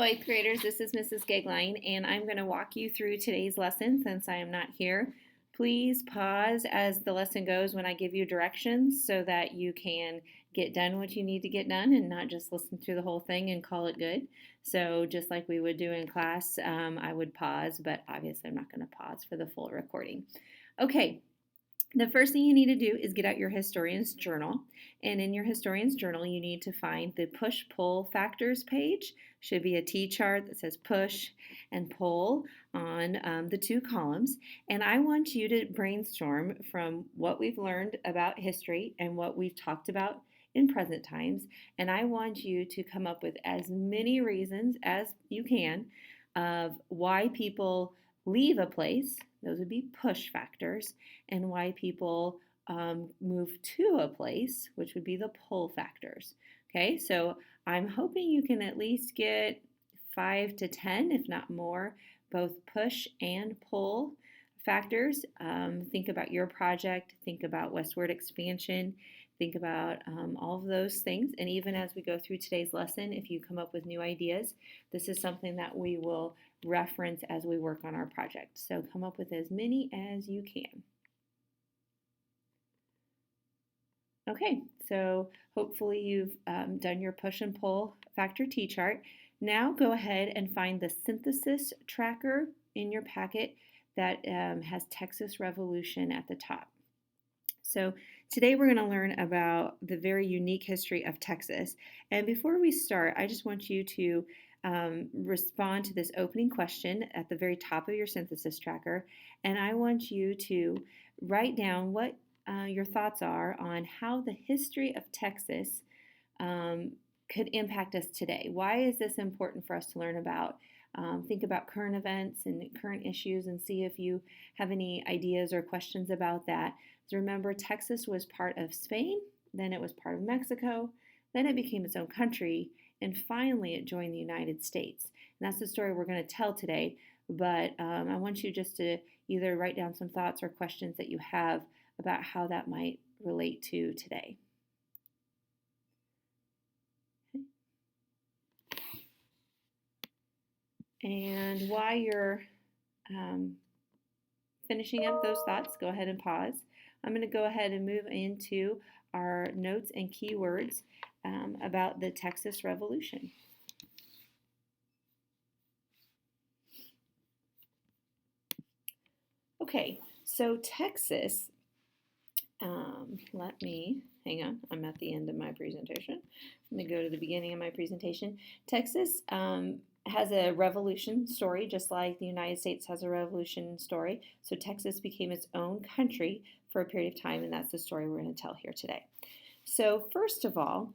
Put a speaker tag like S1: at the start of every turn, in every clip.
S1: Hello, 8th graders. This is Mrs. Gagline, and I'm going to walk you through today's lesson since I am not here. Please pause as the lesson goes when I give you directions so that you can get done what you need to get done and not just listen through the whole thing and call it good. So just like we would do in class, I would pause, but obviously I'm not going to pause for the full recording. Okay. The first thing you need to do is get out your historian's journal, and in your historian's journal you need to find the push-pull factors page. Should be a T-chart that says push and pull on the two columns, and I want you to brainstorm from what we've learned about history and what we've talked about in present times, and I want you to come up with as many reasons as you can of why people leave a place. Those would be push factors, and why people move to a place, which would be the pull factors. Okay, so I'm hoping you can at least get 5 to 10, if not more, both push and pull factors. Think about your project, think about westward expansion, think about all of those things. And even as we go through today's lesson, if you come up with new ideas, this is something that we will reference as we work on our project. So come up with as many as you can. Okay, so hopefully you've done your push and pull factor T-chart. Now go ahead and find the synthesis tracker in your packet that has Texas Revolution at the top. So today we're going to learn about the very unique history of Texas. And before we start, I just want you to respond to this opening question at the very top of your synthesis tracker. And I want you to write down what your thoughts are on how the history of Texas could impact us today. Why is this important for us to learn about? Think about current events and current issues and see if you have any ideas or questions about that. So remember, Texas was part of Spain, then it was part of Mexico, then it became its own country, and finally it joined the United States. And that's the story we're going to tell today, but I want you just to either write down some thoughts or questions that you have about how that might relate to today. And while you're finishing up those thoughts, go ahead and pause. I'm going to go ahead and move into our notes and keywords about the Texas Revolution. Okay, so Texas, hang on, I'm at the end of my presentation. Let me go to the beginning of my presentation. Texas has a revolution story, just like the United States has a revolution story. So Texas became its own country for a period of time, and that's the story we're going to tell here today. So first of all,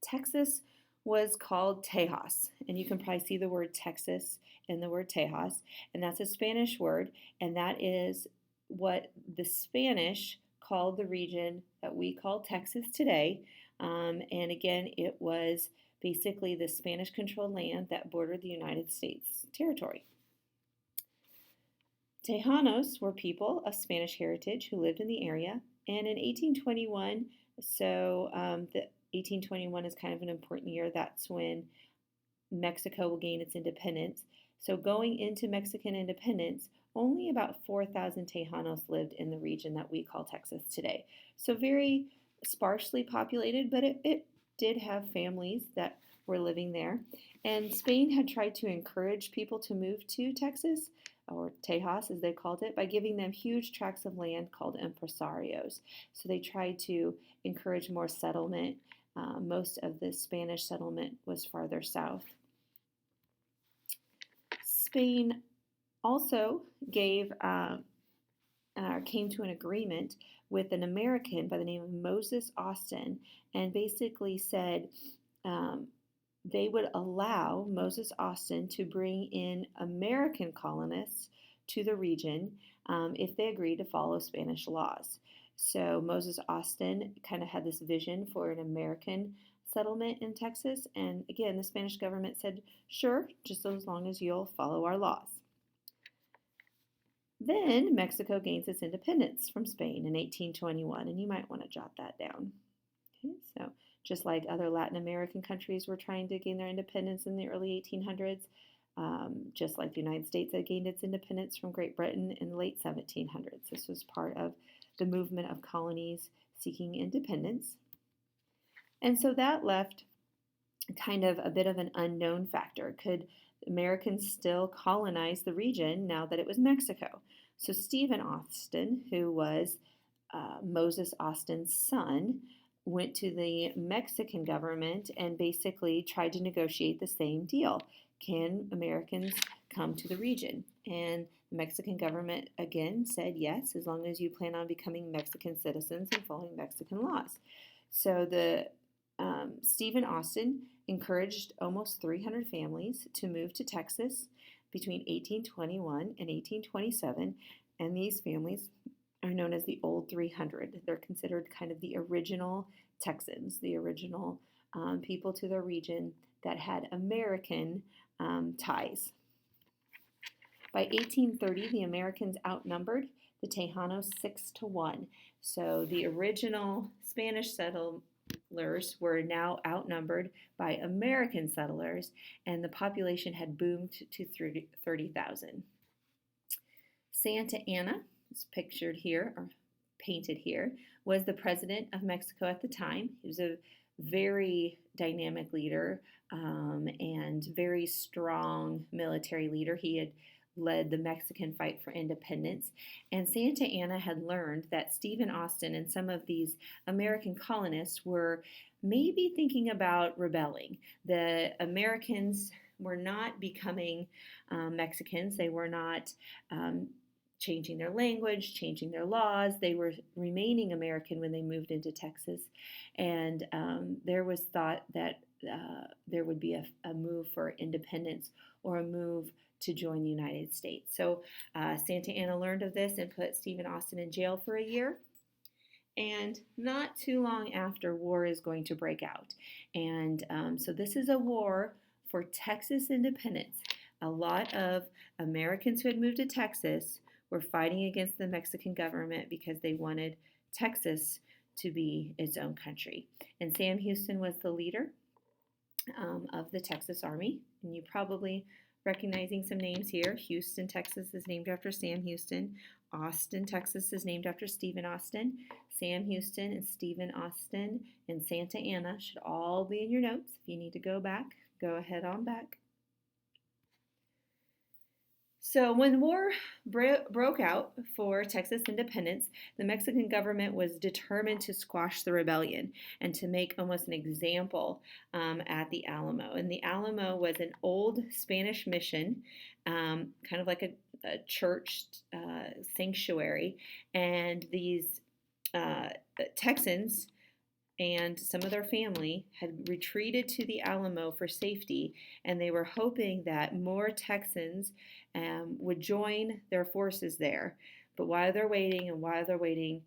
S1: Texas was called Tejas, and you can probably see the word Texas in the word Tejas, and that's a Spanish word, and that is what the Spanish called the region that we call Texas today. And again, it was basically the Spanish-controlled land that bordered the United States territory. Tejanos were people of Spanish heritage who lived in the area, and in 1821, the 1821 is kind of an important year. That's when Mexico will gain its independence. So going into Mexican independence, only about 4,000 Tejanos lived in the region that we call Texas today. So very sparsely populated, but it did have families that were living there. And Spain had tried to encourage people to move to Texas, or Tejas as they called it, by giving them huge tracts of land called impresarios. So they tried to encourage more settlement. Most of the Spanish settlement was farther south. Spain also came to an agreement with an American by the name of Moses Austin, and basically said they would allow Moses Austin to bring in American colonists to the region if they agreed to follow Spanish laws. So Moses Austin kind of had this vision for an American settlement in Texas, and again, the Spanish government said, sure, just as long as you'll follow our laws. Then Mexico gains its independence from Spain in 1821, and you might want to jot that down. Okay, so just like other Latin American countries were trying to gain their independence in the early 1800s, just like the United States had gained its independence from Great Britain in the late 1700s. This was part of the movement of colonies seeking independence. And so that left kind of a bit of an unknown factor. Could Americans still colonize the region now that it was Mexico? So Stephen Austin, who was Moses Austin's son, went to the Mexican government and basically tried to negotiate the same deal. Can Americans come to the region? And the Mexican government again said yes, as long as you plan on becoming Mexican citizens and following Mexican laws. So the Stephen Austin encouraged almost 300 families to move to Texas between 1821 and 1827, and these families are known as the Old 300. They're considered kind of the original Texans, the original people to the region that had American ties. By 1830, the Americans outnumbered the Tejanos 6-1. So the original Spanish settlers were now outnumbered by American settlers, and the population had boomed to 30,000. Santa Anna, is pictured here or painted here, was the president of Mexico at the time. He was a very dynamic leader and very strong military leader. He had led the Mexican fight for independence. And Santa Anna had learned that Stephen Austin and some of these American colonists were maybe thinking about rebelling. The Americans were not becoming Mexicans. They were not changing their language, changing their laws. They were remaining American when they moved into Texas. And there was thought that there would be a move for independence or a move to join the United States. So Santa Anna learned of this and put Stephen Austin in jail for a year. And not too long after, war is going to break out. And so this is a war for Texas independence. A lot of Americans who had moved to Texas were fighting against the Mexican government because they wanted Texas to be its own country. And Sam Houston was the leader of the Texas Army. And you probably recognizing some names here. Houston, Texas is named after Sam Houston. Austin, Texas is named after Stephen Austin. Sam Houston and Stephen Austin and Santa Anna should all be in your notes. If you need to go back, go ahead on back. So when war broke out for Texas independence, the Mexican government was determined to squash the rebellion and to make almost an example at the Alamo. And the Alamo was an old Spanish mission, kind of like a church sanctuary. And these Texans and some of their family had retreated to the Alamo for safety, and they were hoping that more Texans would join their forces there. But while they're waiting,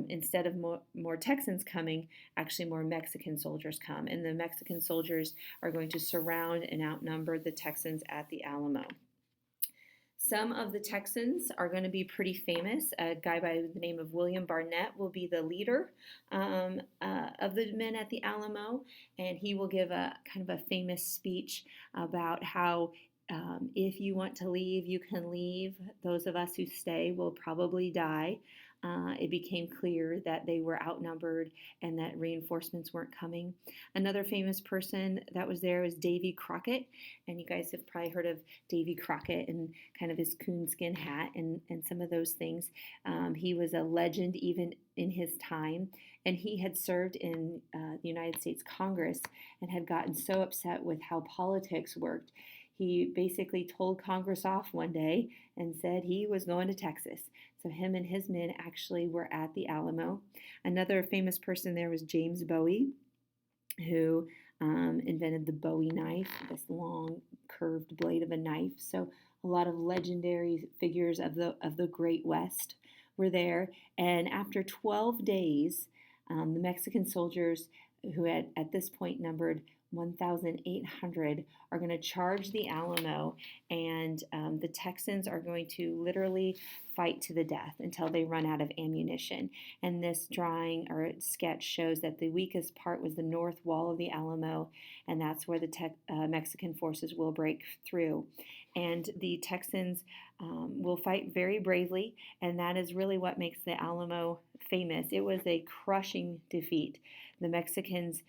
S1: instead of more Texans coming, actually more Mexican soldiers come, and the Mexican soldiers are going to surround and outnumber the Texans at the Alamo. Some of the Texans are going to be pretty famous. A guy by the name of William Barnett will be the leader of the men at the Alamo, and he will give a kind of a famous speech about how if you want to leave, you can leave. Those of us who stay will probably die. It became clear that they were outnumbered and that reinforcements weren't coming. Another famous person that was there was Davy Crockett, and you guys have probably heard of Davy Crockett and kind of his coonskin hat and some of those things. He was a legend even in his time, and he had served in the United States Congress and had gotten so upset with how politics worked. He basically told Congress off one day and said he was going to Texas. So him and his men actually were at the Alamo. Another famous person there was James Bowie, who invented the Bowie knife, this long curved blade of a knife. So a lot of legendary figures of the Great West were there. And after 12 days, the Mexican soldiers, who had at this point numbered 1,800 are going to charge the Alamo, and the Texans are going to literally fight to the death until they run out of ammunition. And this drawing or sketch shows that the weakest part was the north wall of the Alamo, and that's where the Mexican forces will break through. And the Texans will fight very bravely, and that is really what makes the Alamo famous. It was a crushing defeat. The Mexicans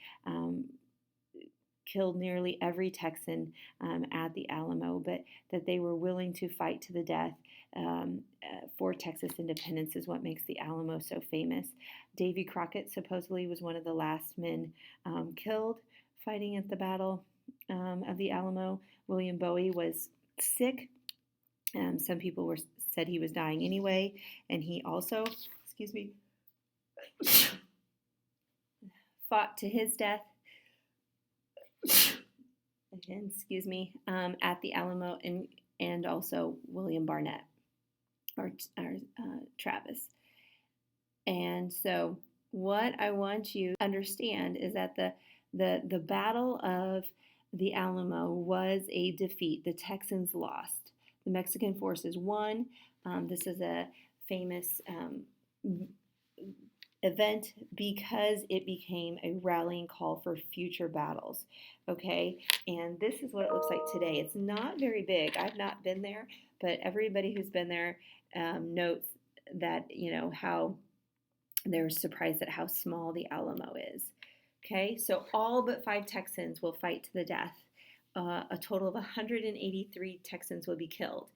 S1: killed nearly every Texan at the Alamo, but that they were willing to fight to the death for Texas independence is what makes the Alamo so famous. Davy Crockett supposedly was one of the last men killed fighting at the Battle of the Alamo. William Bowie was sick. Some people said he was dying anyway, and he also, fought to his death. At the Alamo, and also William Barnett or Travis. And so what I want you to understand is that the Battle of the Alamo was a defeat. The Texans lost. The Mexican forces won. This is a famous event because it became a rallying call for future battles. Okay, and this is what it looks like today. It's not very big. I've not been there, but everybody who's been there notes that, how they're surprised at how small the Alamo is. Okay, so all but 5 Texans will fight to the death. A total of 183 Texans will be killed.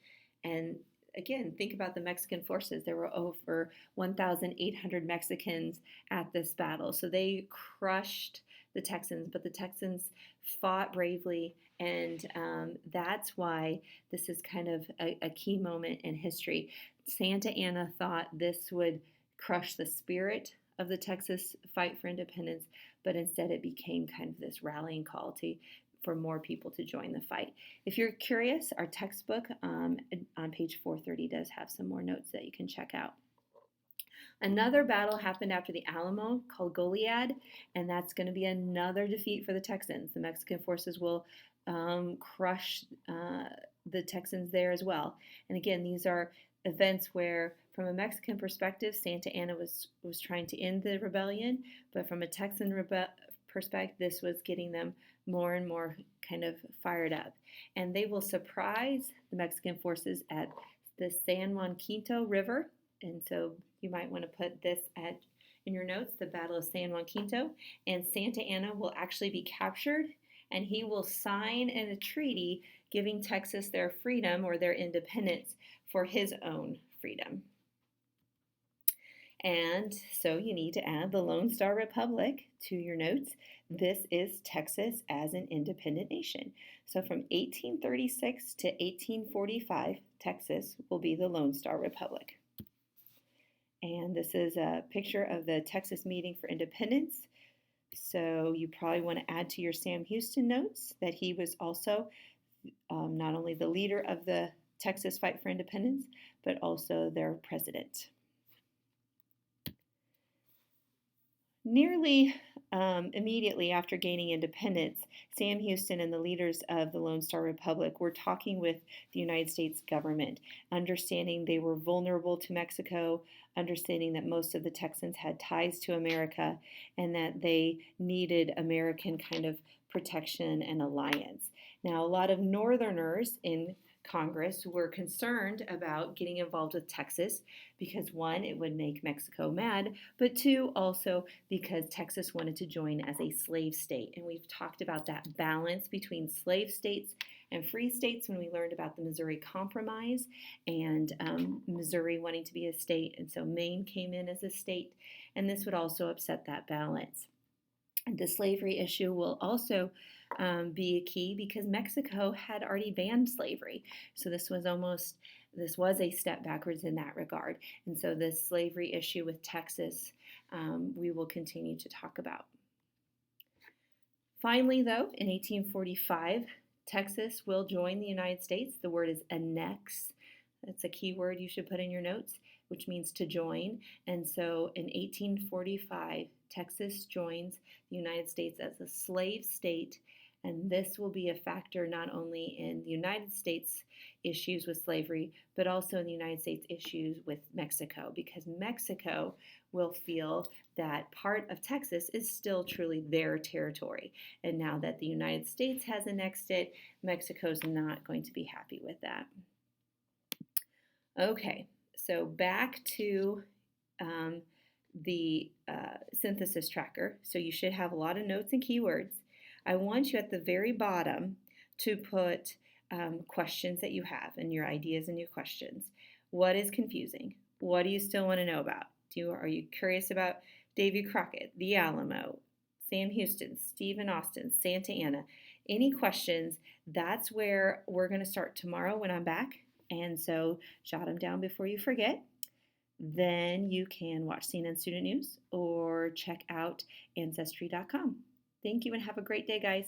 S1: And again, think about the Mexican forces. There were over 1,800 Mexicans at this battle. So they crushed the Texans, but the Texans fought bravely, and that's why this is kind of a key moment in history. Santa Anna thought this would crush the spirit of the Texas fight for independence, but instead it became kind of this rallying call for more people to join the fight. If you're curious, our textbook on page 430 does have some more notes that you can check out. Another battle happened after the Alamo called Goliad, and that's going to be another defeat for the Texans. The Mexican forces will crush the Texans there as well. And again, these are events where, from a Mexican perspective, Santa Anna was trying to end the rebellion, but from a Texan perspective, this was getting them more and more kind of fired up. And they will surprise the Mexican forces at the San Juan Quinto River. And so you might want to put this in your notes, the Battle of San Juan Quinto. And Santa Anna will actually be captured, and he will sign in a treaty giving Texas their freedom or their independence for his own freedom. And so you need to add the Lone Star Republic to your notes. This is Texas as an independent nation. So from 1836 to 1845, Texas will be the Lone Star Republic. And this is a picture of the Texas meeting for independence. So you probably want to add to your Sam Houston notes that he was also not only the leader of the Texas fight for independence, but also their president. Nearly immediately after gaining independence, Sam Houston and the leaders of the Lone Star Republic were talking with the United States government, understanding they were vulnerable to Mexico, understanding that most of the Texans had ties to America, and that they needed American kind of protection and alliance. Now, a lot of Northerners in Congress were concerned about getting involved with Texas because, one, it would make Mexico mad, but two, also because Texas wanted to join as a slave state. And we've talked about that balance between slave states and free states when we learned about the Missouri Compromise and Missouri wanting to be a state. And so Maine came in as a state, and this would also upset that balance. And the slavery issue will also be a key because Mexico had already banned slavery. So this was a step backwards in that regard. And so this slavery issue with Texas, we will continue to talk about. Finally, though, in 1845, Texas will join the United States. The word is annex. That's a key word you should put in your notes, which means to join. And so in 1845, Texas joins the United States as a slave state And this will be a factor not only in the United States issues with slavery, but also in the United States issues with Mexico, because Mexico will feel that part of Texas is still truly their territory. And now that the United States has annexed it, Mexico's not going to be happy with that. Okay, so back to the synthesis tracker. So you should have a lot of notes and keywords. I want you at the very bottom to put questions that you have and your ideas and your questions. What is confusing? What do you still want to know about? Are you curious about Davy Crockett, the Alamo, Sam Houston, Stephen Austin, Santa Ana? Any questions? That's where we're going to start tomorrow when I'm back. And so jot them down before you forget. Then you can watch CNN Student News or check out Ancestry.com. Thank you and have a great day, guys.